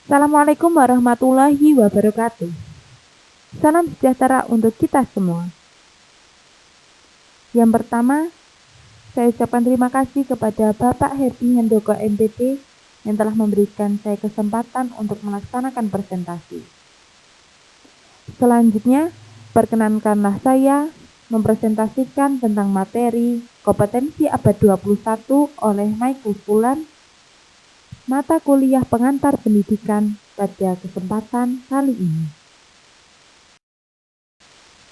Assalamualaikum warahmatullahi wabarakatuh. Salam sejahtera untuk kita semua. Yang pertama, saya ucapkan terima kasih kepada Bapak Herdi Handoko MPT yang telah memberikan saya kesempatan untuk melaksanakan presentasi. Selanjutnya, perkenankanlah saya mempresentasikan tentang materi kompetensi abad 21 oleh Michael Fulan, mata kuliah pengantar pendidikan pada kesempatan kali ini.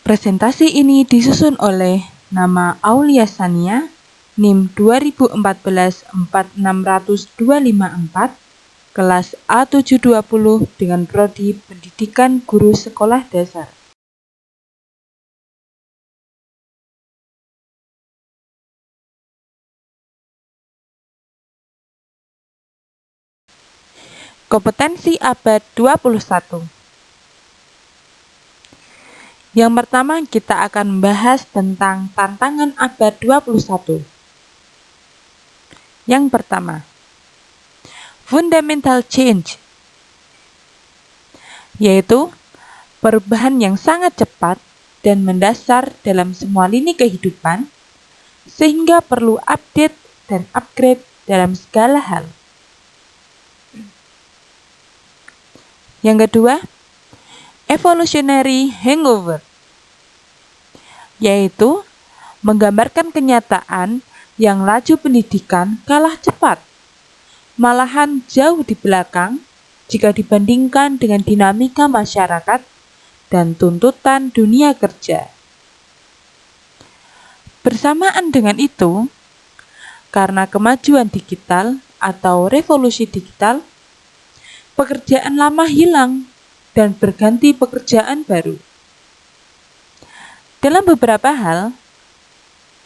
Presentasi ini disusun oleh nama Aulia Sania, NIM 2014-46254, kelas A720 dengan prodi Pendidikan Guru Sekolah Dasar. Kompetensi abad 21. Yang pertama, kita akan membahas tentang tantangan abad 21. Yang pertama, fundamental change, yaitu perubahan yang sangat cepat dan mendasar dalam semua lini kehidupan, sehingga perlu update dan upgrade dalam segala hal. Yang kedua, evolutionary hangover, yaitu menggambarkan kenyataan yang laju pendidikan kalah cepat, malahan jauh di belakang jika dibandingkan dengan dinamika masyarakat dan tuntutan dunia kerja. Bersamaan dengan itu, karena kemajuan digital atau revolusi digital, pekerjaan lama hilang dan berganti pekerjaan baru. Dalam beberapa hal,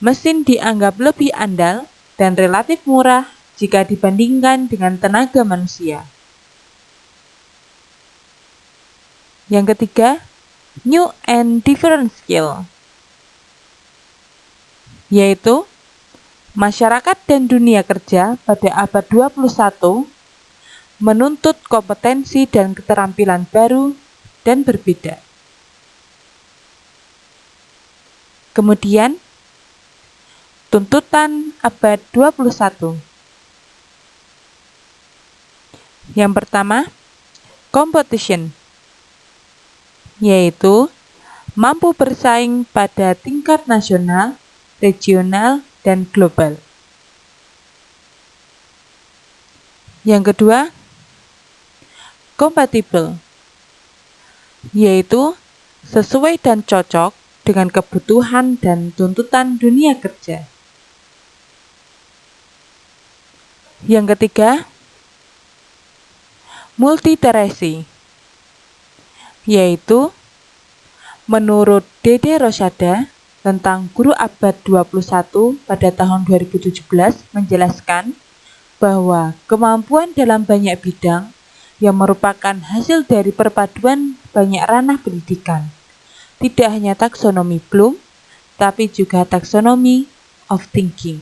mesin dianggap lebih andal dan relatif murah jika dibandingkan dengan tenaga manusia. Yang ketiga, new and different skill, yaitu masyarakat dan dunia kerja pada abad 21 menuntut kompetensi dan keterampilan baru dan berbeda. Kemudian, tuntutan abad 21. Yang pertama, competition, yaitu mampu bersaing pada tingkat nasional, regional, dan global. Yang kedua, compatible, yaitu sesuai dan cocok dengan kebutuhan dan tuntutan dunia kerja. Yang ketiga, multiterasi, yaitu menurut Dede Rosada tentang guru abad 21 pada tahun 2017 menjelaskan bahwa kemampuan dalam banyak bidang yang merupakan hasil dari perpaduan banyak ranah pendidikan, tidak hanya taksonomi Bloom, tapi juga taksonomi of thinking,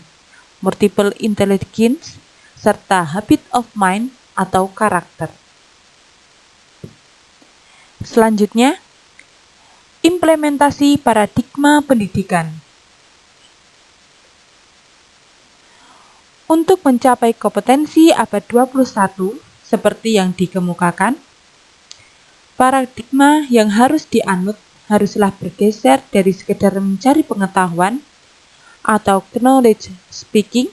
multiple intelligence, serta habit of mind atau karakter. Selanjutnya, implementasi paradigma pendidikan. Untuk mencapai kompetensi abad 21 seperti yang dikemukakan, paradigma yang harus dianut haruslah bergeser dari sekedar mencari pengetahuan atau knowledge seeking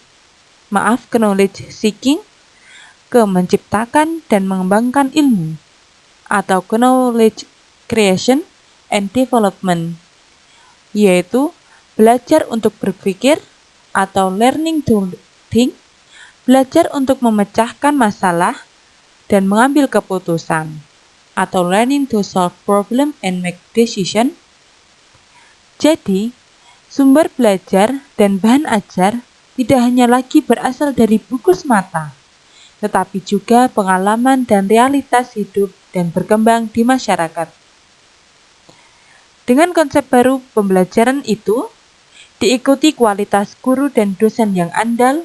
ke menciptakan dan mengembangkan ilmu atau knowledge creation and development, yaitu belajar untuk berpikir atau learning to think, belajar untuk memecahkan masalah dan mengambil keputusan, atau learning to solve problem and make decision. Jadi, sumber belajar dan bahan ajar tidak hanya lagi berasal dari buku semata, tetapi juga pengalaman dan realitas hidup dan berkembang di masyarakat. Dengan konsep baru pembelajaran itu, diikuti kualitas guru dan dosen yang andal,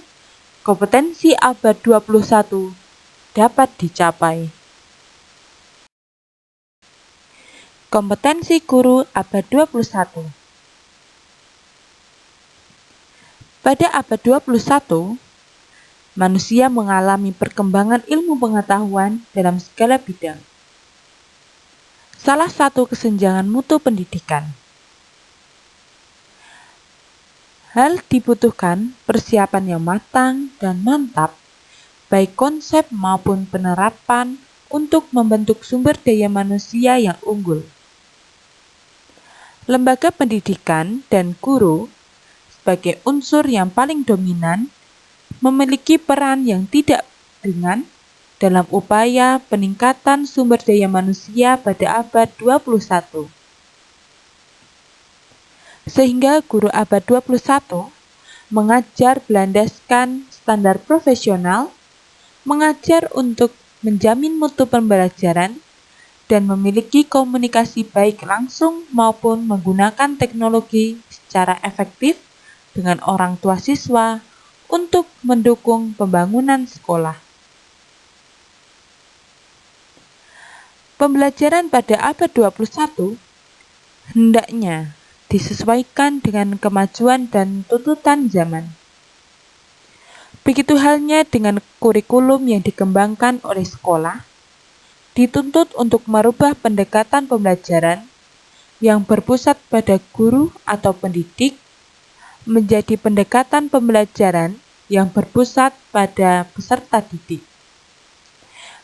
kompetensi abad 21 dapat dicapai. Kompetensi guru abad 21. Pada abad 21, manusia mengalami perkembangan ilmu pengetahuan dalam segala bidang. Salah satu kesenjangan mutu pendidikan. Hal dibutuhkan persiapan yang matang dan mantap, baik konsep maupun penerapan untuk membentuk sumber daya manusia yang unggul. Lembaga pendidikan dan guru sebagai unsur yang paling dominan memiliki peran yang tidak ringan dalam upaya peningkatan sumber daya manusia pada abad 21. Sehingga guru abad 21 mengajar berlandaskan standar profesional, mengajar untuk menjamin mutu pembelajaran, dan memiliki komunikasi baik langsung maupun menggunakan teknologi secara efektif dengan orang tua siswa untuk mendukung pembangunan sekolah. Pembelajaran pada abad 21 hendaknya disesuaikan dengan kemajuan dan tuntutan zaman. Begitu halnya dengan kurikulum yang dikembangkan oleh sekolah, dituntut untuk merubah pendekatan pembelajaran yang berpusat pada guru atau pendidik menjadi pendekatan pembelajaran yang berpusat pada peserta didik.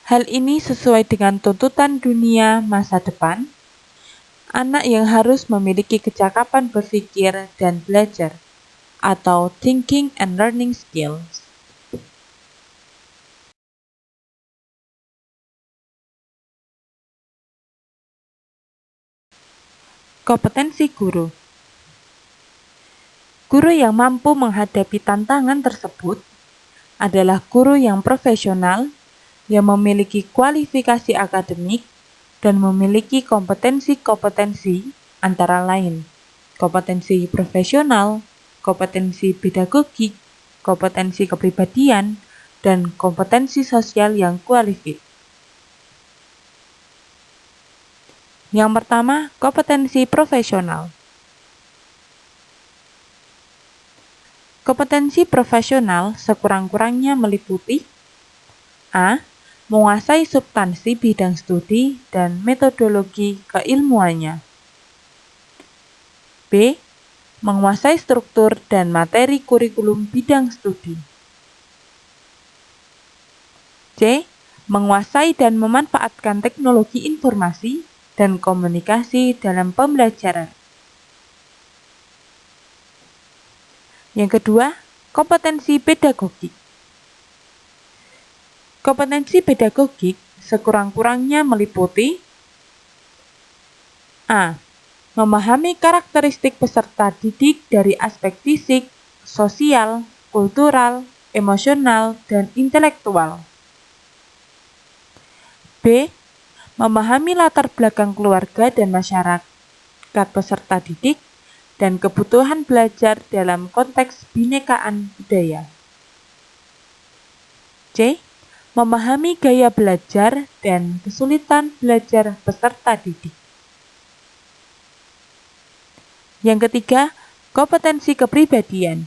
Hal ini sesuai dengan tuntutan dunia masa depan, anak yang harus memiliki kecakapan berpikir dan belajar, atau thinking and learning skills. Kompetensi guru. Guru yang mampu menghadapi tantangan tersebut adalah guru yang profesional, yang memiliki kualifikasi akademik, dan memiliki kompetensi-kompetensi antara lain kompetensi profesional, kompetensi pedagogik, kompetensi kepribadian, dan kompetensi sosial yang kualifikasi. Yang pertama, kompetensi profesional. Kompetensi profesional sekurang-kurangnya meliputi A. Menguasai substansi bidang studi dan metodologi keilmuannya. B. Menguasai struktur dan materi kurikulum bidang studi. C. Menguasai dan memanfaatkan teknologi informasi dan komunikasi dalam pembelajaran. Yang kedua, kompetensi pedagogik. Kompetensi pedagogik sekurang-kurangnya meliputi A. Memahami karakteristik peserta didik dari aspek fisik, sosial, kultural, emosional, dan intelektual. B. Memahami latar belakang keluarga dan masyarakat peserta didik dan kebutuhan belajar dalam konteks binekaan budaya. C. Memahami gaya belajar dan kesulitan belajar peserta didik. Yang ketiga, kompetensi kepribadian.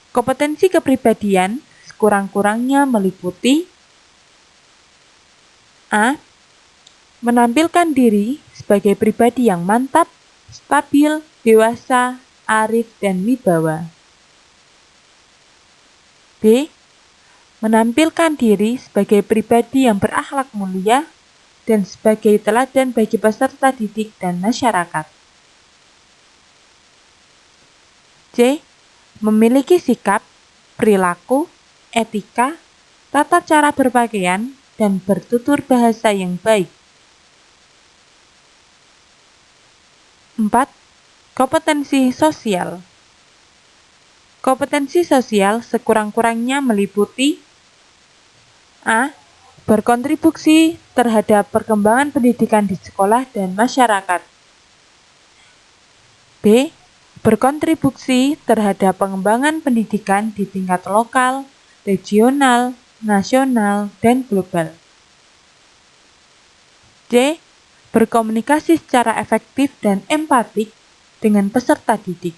Kompetensi kepribadian sekurang-kurangnya meliputi A. Menampilkan diri sebagai pribadi yang mantap, stabil, dewasa, arif, dan wibawa. B. Menampilkan diri sebagai pribadi yang berakhlak mulia dan sebagai teladan bagi peserta didik dan masyarakat. C. Memiliki sikap, perilaku, etika, tata cara berpakaian, dan bertutur bahasa yang baik. 4. Kompetensi sosial. Kompetensi sosial sekurang-kurangnya meliputi A. Berkontribusi terhadap perkembangan pendidikan di sekolah dan masyarakat. B. Berkontribusi terhadap pengembangan pendidikan di tingkat lokal, regional, nasional, dan global. C. berkomunikasi secara efektif dan empatik dengan peserta didik,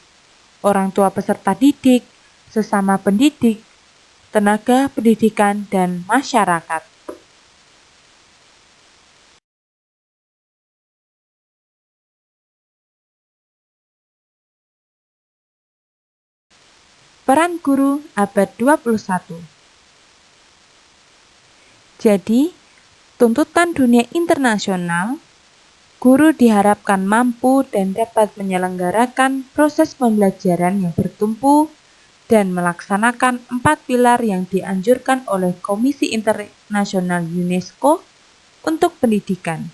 orang tua peserta didik, sesama pendidik, tenaga pendidikan, dan masyarakat. Peran guru abad 21. Jadi, tuntutan dunia internasional, guru diharapkan mampu dan dapat menyelenggarakan proses pembelajaran yang bertumpu dan melaksanakan 4 pilar yang dianjurkan oleh Komisi Internasional UNESCO untuk pendidikan.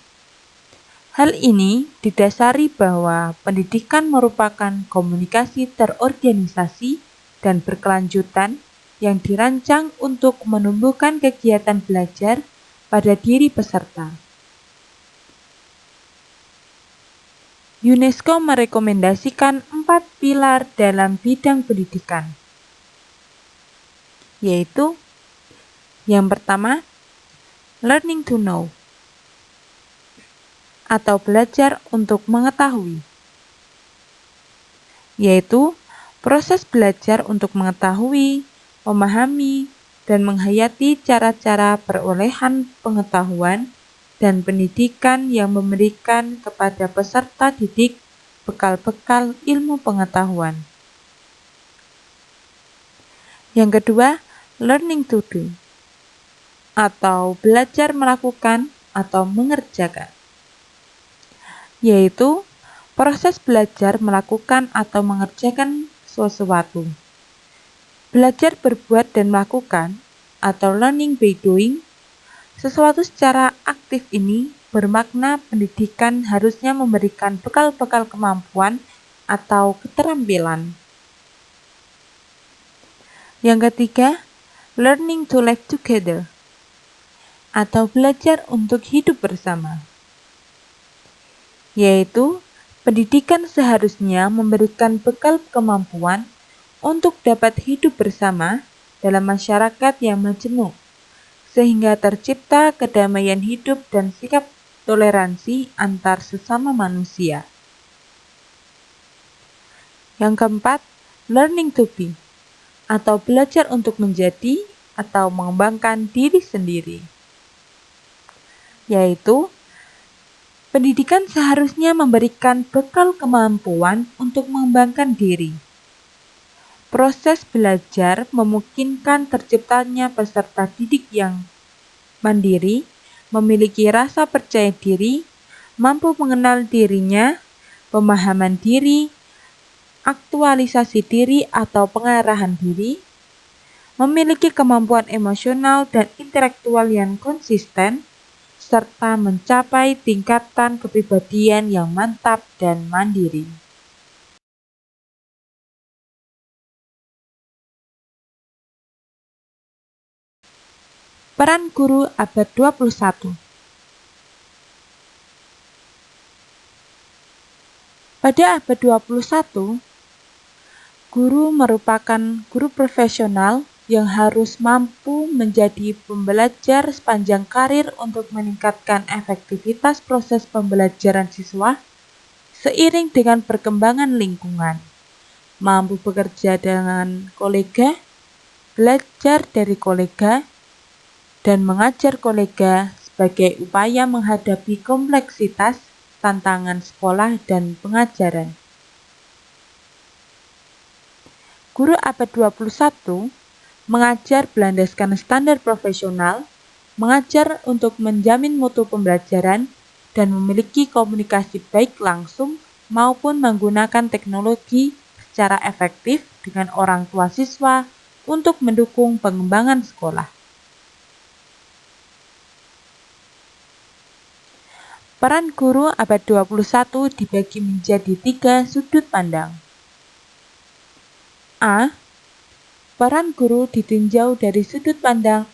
Hal ini didasari bahwa pendidikan merupakan komunikasi terorganisasi dan berkelanjutan yang dirancang untuk menumbuhkan kegiatan belajar pada diri peserta. UNESCO merekomendasikan 4 pilar dalam bidang pendidikan, yaitu yang pertama, learning to know, atau belajar untuk mengetahui, yaitu proses belajar untuk mengetahui, memahami, dan menghayati cara-cara perolehan pengetahuan dan pendidikan yang memberikan kepada peserta didik bekal-bekal ilmu pengetahuan. Yang kedua, learning to do, atau belajar melakukan atau mengerjakan, yaitu proses belajar melakukan atau mengerjakan sesuatu. Belajar berbuat dan melakukan, atau learning by doing, sesuatu secara aktif ini bermakna pendidikan harusnya memberikan bekal-bekal kemampuan atau keterampilan. Yang ketiga, learning to live together, atau belajar untuk hidup bersama, yaitu pendidikan seharusnya memberikan bekal kemampuan untuk dapat hidup bersama dalam masyarakat yang majemuk, sehingga tercipta kedamaian hidup dan sikap toleransi antar sesama manusia. Yang keempat, learning to be, atau belajar untuk menjadi atau mengembangkan diri sendiri, yaitu pendidikan seharusnya memberikan bekal kemampuan untuk mengembangkan diri. Proses belajar memungkinkan terciptanya peserta didik yang mandiri, memiliki rasa percaya diri, mampu mengenal dirinya, pemahaman diri, aktualisasi diri atau pengarahan diri, memiliki kemampuan emosional dan intelektual yang konsisten, serta mencapai tingkatan kepribadian yang mantap dan mandiri. Peran guru abad 21. Pada abad 21, guru merupakan guru profesional yang harus mampu menjadi pembelajar sepanjang karir untuk meningkatkan efektivitas proses pembelajaran siswa seiring dengan perkembangan lingkungan, mampu bekerja dengan kolega, belajar dari kolega, dan mengajar kolega sebagai upaya menghadapi kompleksitas tantangan sekolah dan pengajaran. Guru abad 21 mengajar berlandaskan standar profesional, mengajar untuk menjamin mutu pembelajaran, dan memiliki komunikasi baik langsung maupun menggunakan teknologi secara efektif dengan orang tua siswa untuk mendukung pengembangan sekolah. Peran guru abad 21 dibagi menjadi 3 sudut pandang. A. Peran guru ditinjau dari sudut pandang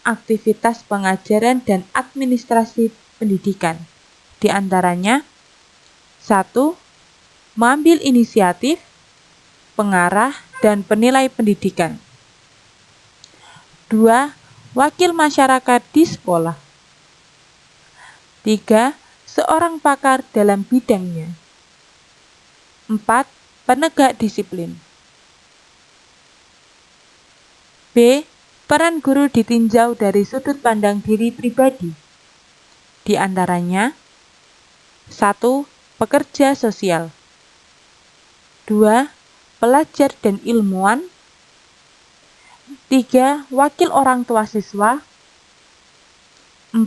aktivitas pengajaran dan administrasi pendidikan. Di antaranya, 1. Mengambil inisiatif, pengarah, dan penilai pendidikan. 2. Wakil masyarakat di sekolah. 3. seorang pakar dalam bidangnya. 4. Penegak disiplin. B. Peran guru ditinjau dari sudut pandang diri pribadi. Di antaranya 1. Pekerja sosial. 2. Pelajar dan ilmuwan. 3. Wakil orang tua siswa. 4.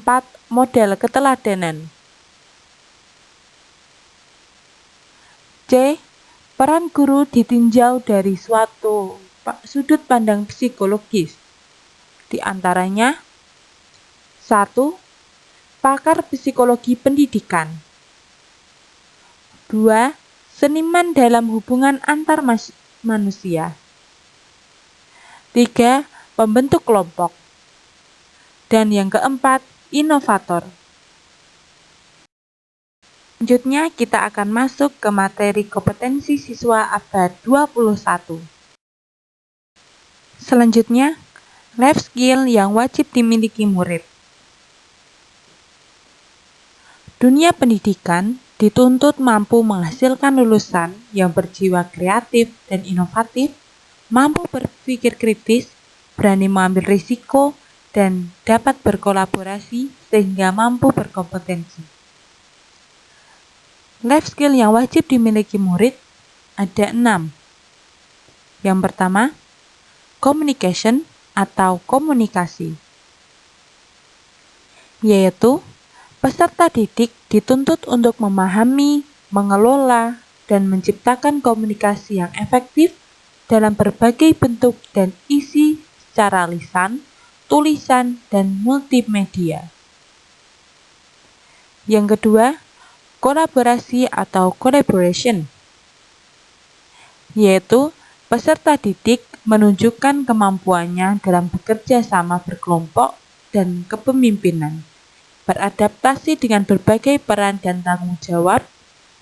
Model keteladanan. C. Peran guru ditinjau dari suatu sudut pandang psikologis. Di antaranya 1. Pakar psikologi pendidikan. 2. Seniman dalam hubungan antar manusia. 3. Pembentuk kelompok. Dan yang keempat, inovator. Selanjutnya kita akan masuk ke materi kompetensi siswa abad 21. Selanjutnya, life skill yang wajib dimiliki murid. Dunia pendidikan dituntut mampu menghasilkan lulusan yang berjiwa kreatif dan inovatif, mampu berpikir kritis, berani mengambil risiko, dan dapat berkolaborasi sehingga mampu berkompetensi. Life skill yang wajib dimiliki murid ada 6. Yang pertama, communication atau komunikasi, yaitu peserta didik dituntut untuk memahami, mengelola, dan menciptakan komunikasi yang efektif dalam berbagai bentuk dan isi secara lisan, tulisan, dan multimedia. Yang kedua, kolaborasi atau collaboration, yaitu peserta didik menunjukkan kemampuannya dalam bekerja sama berkelompok dan kepemimpinan, beradaptasi dengan berbagai peran dan tanggung jawab,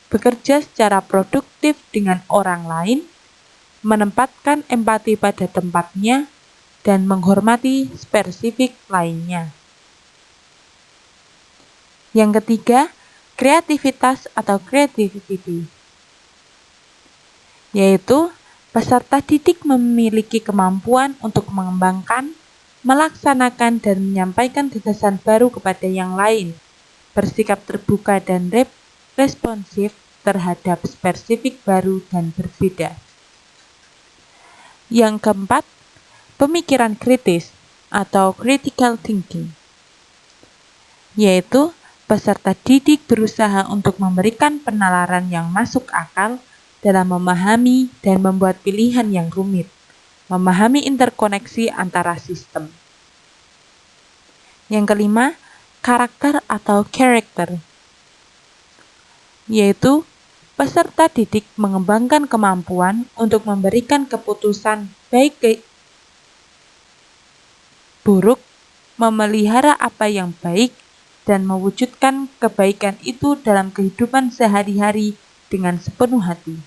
bekerja secara produktif dengan orang lain, menempatkan empati pada tempatnya, dan menghormati spesifik lainnya. Yang ketiga, kreativitas atau creativity, yaitu peserta didik memiliki kemampuan untuk mengembangkan, melaksanakan, dan menyampaikan gagasan baru kepada yang lain, bersikap terbuka dan responsif terhadap spesifik baru dan berbeda. Yang keempat, pemikiran kritis atau critical thinking, yaitu peserta didik berusaha untuk memberikan penalaran yang masuk akal dalam memahami dan membuat pilihan yang rumit, memahami interkoneksi antara sistem. Yang kelima, karakter atau character, yaitu peserta didik mengembangkan kemampuan untuk memberikan keputusan baik buruk, memelihara apa yang baik, dan mewujudkan kebaikan itu dalam kehidupan sehari-hari dengan sepenuh hati.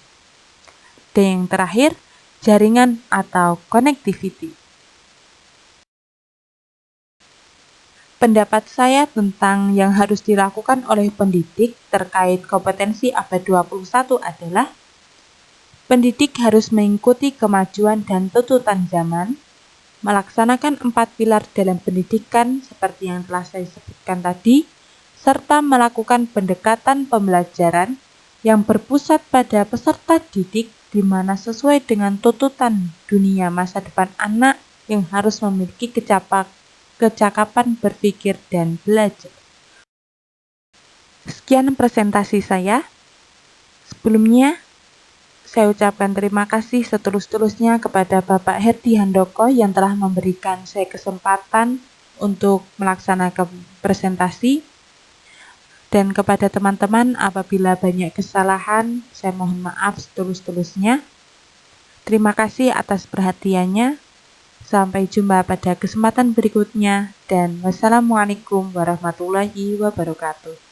Dan yang terakhir, jaringan atau connectivity. Pendapat saya tentang yang harus dilakukan oleh pendidik terkait kompetensi abad 21 adalah pendidik harus mengikuti kemajuan dan tuntutan zaman, melaksanakan 4 pilar dalam pendidikan seperti yang telah saya sebutkan tadi, serta melakukan pendekatan pembelajaran yang berpusat pada peserta didik di mana sesuai dengan tuntutan dunia masa depan anak yang harus memiliki kecakapan berpikir dan belajar. Sekian presentasi saya. Sebelumnya, saya ucapkan terima kasih setulus-tulusnya kepada Bapak Herdi Handoko yang telah memberikan saya kesempatan untuk melaksanakan presentasi. Dan kepada teman-teman apabila banyak kesalahan, saya mohon maaf setulus-tulusnya. Terima kasih atas perhatiannya. Sampai jumpa pada kesempatan berikutnya dan wassalamualaikum warahmatullahi wabarakatuh.